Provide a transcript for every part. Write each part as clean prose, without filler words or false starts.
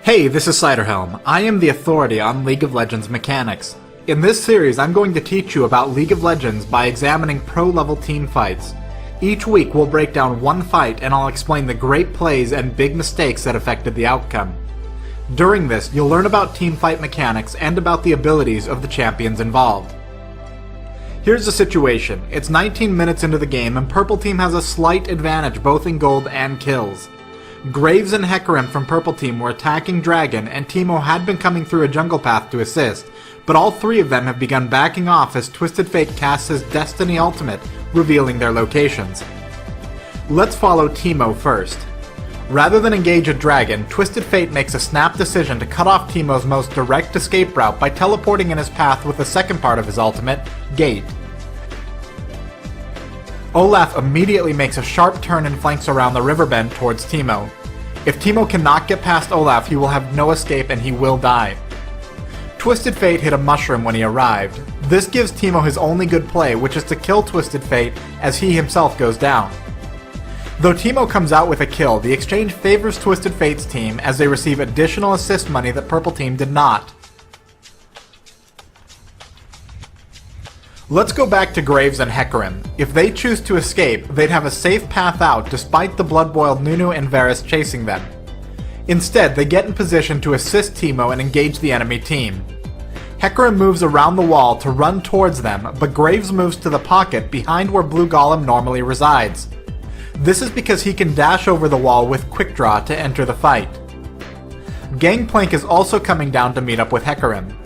Hey, this is Ciderhelm. I am the authority on League of Legends mechanics. In this series, I'm going to teach you about League of Legends by examining pro-level team fights. Each week, we'll break down one fight and I'll explain the great plays and big mistakes that affected the outcome. During this, you'll learn about team fight mechanics and about the abilities of the champions involved. Here's the situation. It's 19 minutes into the game and Purple Team has a slight advantage both in gold and kills. Graves and Hecarim from Purple Team were attacking Dragon, and Teemo had been coming through a jungle path to assist, but all three of them have begun backing off as Twisted Fate casts his Destiny ultimate, revealing their locations. Let's follow Teemo first. Rather than engage a Dragon, Twisted Fate makes a snap decision to cut off Teemo's most direct escape route by teleporting in his path with the second part of his ultimate, Gate. Olaf immediately makes a sharp turn and flanks around the river bend towards Teemo. If Teemo cannot get past Olaf, he will have no escape and he will die. Twisted Fate hit a mushroom when he arrived. This gives Teemo his only good play, which is to kill Twisted Fate as he himself goes down. Though Teemo comes out with a kill, the exchange favors Twisted Fate's team as they receive additional assist money that Purple Team did not. Let's go back to Graves and Hecarim. If they choose to escape, they'd have a safe path out despite the blood-boiled Nunu and Varus chasing them. Instead, they get in position to assist Teemo and engage the enemy team. Hecarim moves around the wall to run towards them, but Graves moves to the pocket behind where Blue Golem normally resides. This is because he can dash over the wall with Quick Draw to enter the fight. Gangplank is also coming down to meet up with Hecarim.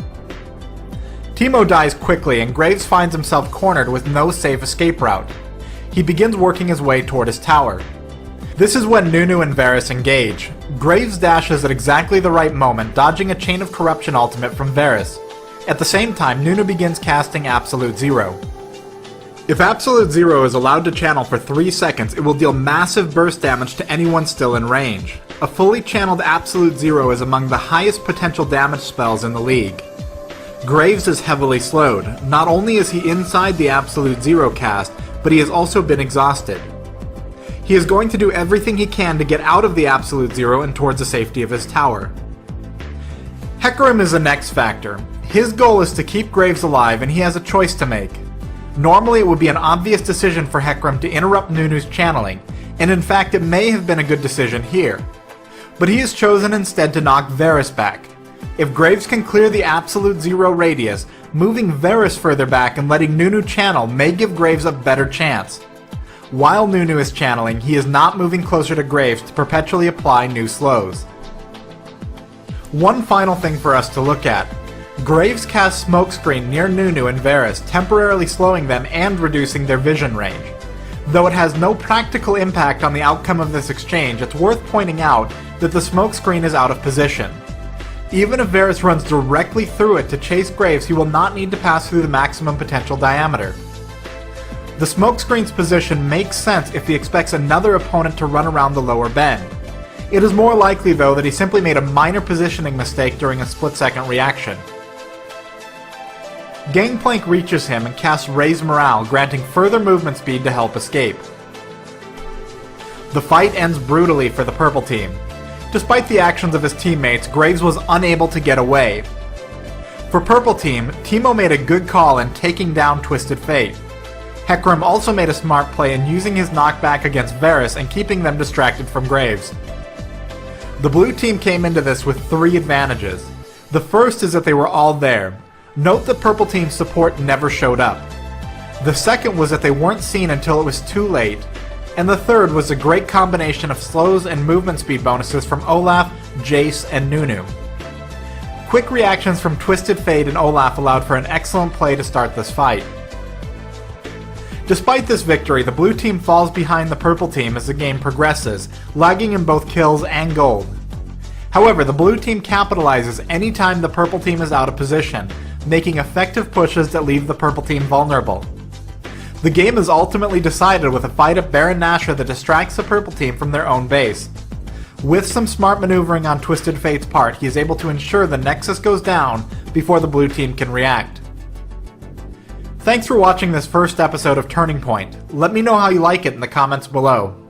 Teemo dies quickly and Graves finds himself cornered with no safe escape route. He begins working his way toward his tower. This is when Nunu and Varus engage. Graves dashes at exactly the right moment, dodging a Chain of Corruption ultimate from Varus. At the same time, Nunu begins casting Absolute Zero. If Absolute Zero is allowed to channel for 3 seconds, it will deal massive burst damage to anyone still in range. A fully channeled Absolute Zero is among the highest potential damage spells in the league. Graves is heavily slowed. Not only is he inside the Absolute Zero cast, but he has also been exhausted. He is going to do everything he can to get out of the Absolute Zero and towards the safety of his tower. Hecarim is the next factor. His goal is to keep Graves alive and he has a choice to make. Normally it would be an obvious decision for Hecarim to interrupt Nunu's channeling, and in fact it may have been a good decision here. But he has chosen instead to knock Varus back. If Graves can clear the Absolute Zero radius, moving Varus further back and letting Nunu channel may give Graves a better chance. While Nunu is channeling, he is not moving closer to Graves to perpetually apply new slows. One final thing for us to look at. Graves casts Smokescreen near Nunu and Varus, temporarily slowing them and reducing their vision range. Though it has no practical impact on the outcome of this exchange, it's worth pointing out that the Smokescreen is out of position. Even if Varus runs directly through it to chase Graves, he will not need to pass through the maximum potential diameter. The smokescreen's position makes sense if he expects another opponent to run around the lower bend. It is more likely, though, that he simply made a minor positioning mistake during a split-second reaction. Gangplank reaches him and casts Raise Morale, granting further movement speed to help escape. The fight ends brutally for the Purple Team. Despite the actions of his teammates, Graves was unable to get away. For Purple Team, Teemo made a good call in taking down Twisted Fate. Hecarim also made a smart play in using his knockback against Varus and keeping them distracted from Graves. The blue team came into this with 3 advantages. The first is that they were all there. Note that Purple Team's support never showed up. The second was that they weren't seen until it was too late. And the third was a great combination of slows and movement speed bonuses from Olaf, Jace, and Nunu. Quick reactions from Twisted Fate and Olaf allowed for an excellent play to start this fight. Despite this victory, the blue team falls behind the purple team as the game progresses, lagging in both kills and gold. However, the blue team capitalizes anytime the purple team is out of position, making effective pushes that leave the purple team vulnerable. The game is ultimately decided with a fight at Baron Nashor that distracts the purple team from their own base. With some smart maneuvering on Twisted Fate's part, he is able to ensure the Nexus goes down before the blue team can react. Thanks for watching this first episode of Turning Point. Let me know how you like it in the comments below.